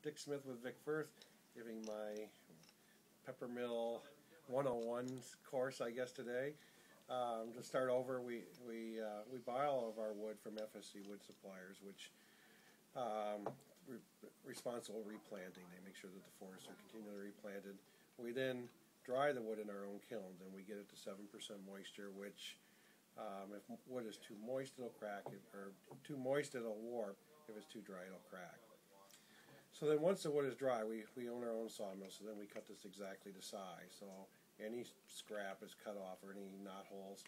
Dick Smith with Vic Firth, giving my peppermill 101 course, I guess, today. To start over, we buy all of our wood from FSC wood suppliers, which responsible replanting. They make sure that the forests are continually replanted. We then dry the wood in our own kilns, and we get it to 7% moisture, which if wood is too moist, it'll crack, or too moist, it'll warp. If it's too dry, it'll crack. So then once the wood is dry, we own our own sawmill, so then we cut this exactly to size. So any scrap is cut off, or any knot holes.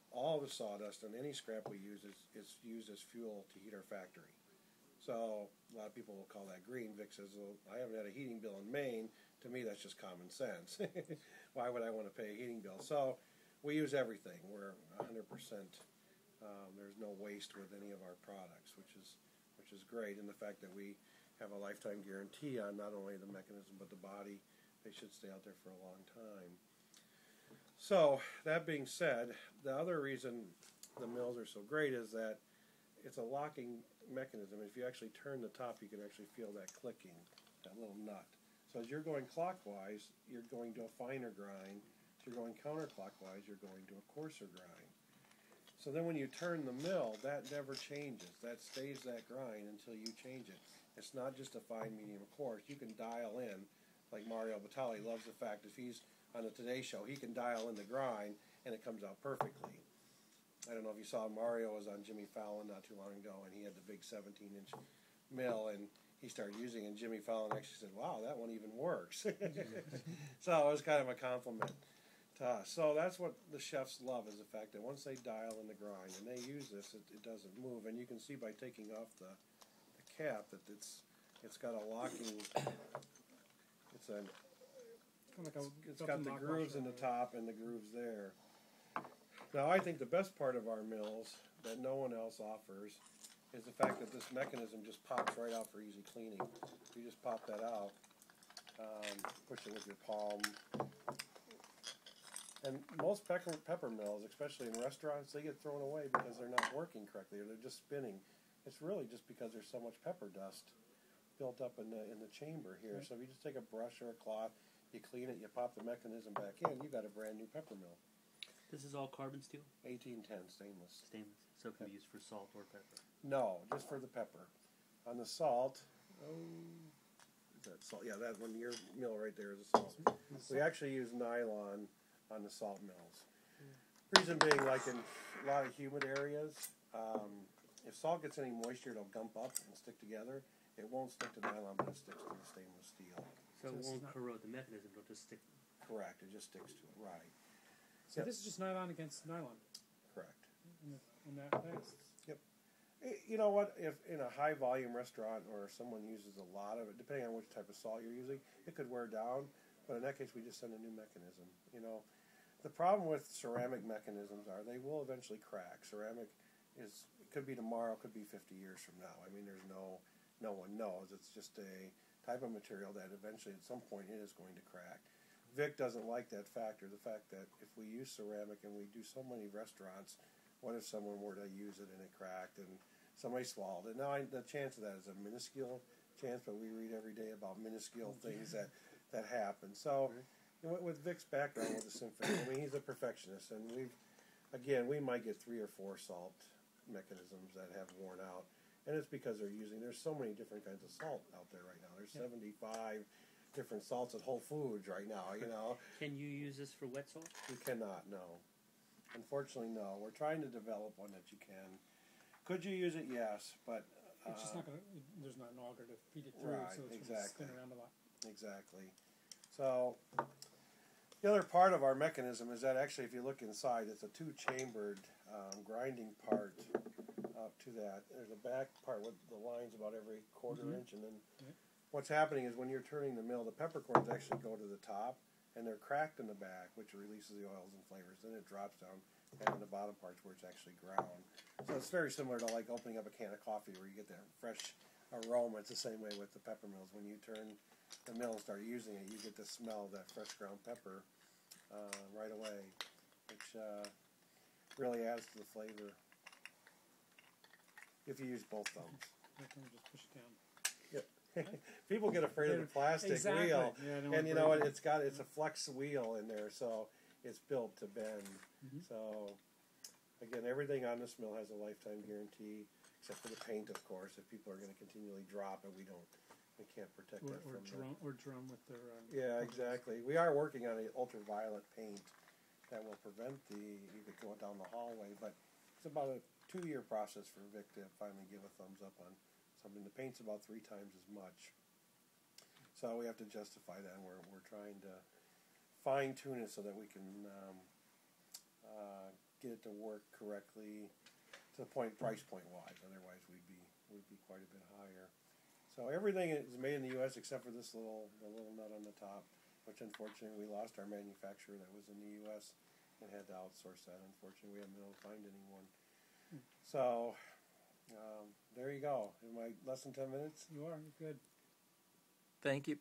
All the sawdust and any scrap we use is used as fuel to heat our factory. So a lot of people will call that green. Vic says, well, I haven't had a heating bill in Maine. To me, that's just common sense. Why would I want to pay a heating bill? So we use everything. We're 100%. There's no waste with any of our products, which is great. And the fact that we have a lifetime guarantee on not only the mechanism but the body, they should stay out there for a long time. So that being said, the other reason the mills are so great is that it's a locking mechanism. If you actually turn the top, you can actually feel that clicking, that little nut. So as you're going clockwise, you're going to a finer grind. If you're going counterclockwise, you're going to a coarser grind. So then when you turn the mill, that never changes. That stays that grind until you change it. It's not just a fine, medium, or coarse. You can dial in, like Mario Batali loves the fact if he's on the Today Show, he can dial in the grind and it comes out perfectly. I don't know if you saw, Mario was on Jimmy Fallon not too long ago, and he had the big 17-inch mill, and he started using it, and Jimmy Fallon actually said, wow, that one even works. So it was kind of a compliment to us. So that's what the chefs love, is the fact that once they dial in the grind and they use this, it doesn't move. And you can see by taking off the cap that it's got a locking, it's got the grooves in the top and the grooves there. Now I think the best part of our mills that no one else offers is the fact that this mechanism just pops right out for easy cleaning. You just pop that out, push it with your palm. And most pepper mills, especially in restaurants, they get thrown away because they're not working correctly, or they're just spinning. It's really just because there's so much pepper dust built up in the chamber here. Right. So if you just take a brush or a cloth, you clean it, you pop the mechanism back in, you've got a brand new pepper mill. This is all carbon steel? 1810 stainless. Stainless. So it can be used for salt or pepper? No, just for the pepper. On the salt, is that salt? Yeah, that one, your mill right there is a salt. We actually use nylon on the salt mills. Reason being, like in a lot of humid areas, if salt gets any moisture, it'll gump up and stick together. It won't stick to nylon, but it sticks to the stainless steel. So it won't corrode the mechanism, it'll just stick? Correct, it just sticks to it, right. So this is just nylon against nylon? Correct. In that case? Yep. You know what, if in a high volume restaurant or someone uses a lot of it, depending on which type of salt you're using, it could wear down, but in that case we just send a new mechanism. You know, the problem with ceramic mechanisms are they will eventually crack. Ceramic it could be tomorrow, could be 50 years from now. I mean, there's no one knows. It's just a type of material that eventually at some point it is going to crack. Vic doesn't like that factor, the fact that if we use ceramic and we do so many restaurants, what if someone were to use it and it cracked and somebody swallowed it? Now, the chance of that is a minuscule chance, but we read every day about minuscule things that happen. So, you know, with Vic's background with the symphony, I mean, he's a perfectionist, and we might get 3 or 4 salt mechanisms that have worn out, and it's because there's so many different kinds of salt out there right now. There's 75 different salts at Whole Foods right now, you know. Can you use this for wet salt? You cannot, no. Unfortunately, no. We're trying to develop one that you can. Could you use it? Yes, but it's just not going to. There's not an auger to feed it through, right, so it's exactly. going to spin around a lot. Exactly. So the other part of our mechanism is that actually, if you look inside, it's a 2-chambered grinding part up to that. There's a back part with the lines about every quarter inch, and then what's happening is when you're turning the mill, the peppercorns actually go to the top, and they're cracked in the back, which releases the oils and flavors. Then it drops down, and in the bottom parts where it's actually ground. So it's very similar to like opening up a can of coffee where you get that fresh aroma. It's the same way with the pepper mills. When you turn the mill and start using it, you get the smell of that fresh ground pepper right away, which really adds to the flavor if you use both thumbs. Let me just push it down. Yep. People get afraid of the plastic Exactly. wheel, Yeah, I don't and you wanna know what? break It's a flex wheel in there, so it's built to bend. Mhm. So again, everything on this mill has a lifetime guarantee, except for the paint, of course. If people are going to continually drop it, we can't protect that or from drum with their. Yeah, exactly. We are working on an ultraviolet paint that will prevent you could go down the hallway, but it's about a 2-year process for Vic to finally give a thumbs up on something. The paint's about 3 times as much, so we have to justify that. And we're trying to fine tune it so that we can get it to work correctly to the price point wise. Otherwise, we'd be quite a bit higher. So everything is made in the U.S. except for the little nut on the top, which unfortunately we lost our manufacturer that was in the U.S. and had to outsource that. Unfortunately, we haven't been able to find anyone. So there you go. Am I less than 10 minutes? You are good. Thank you.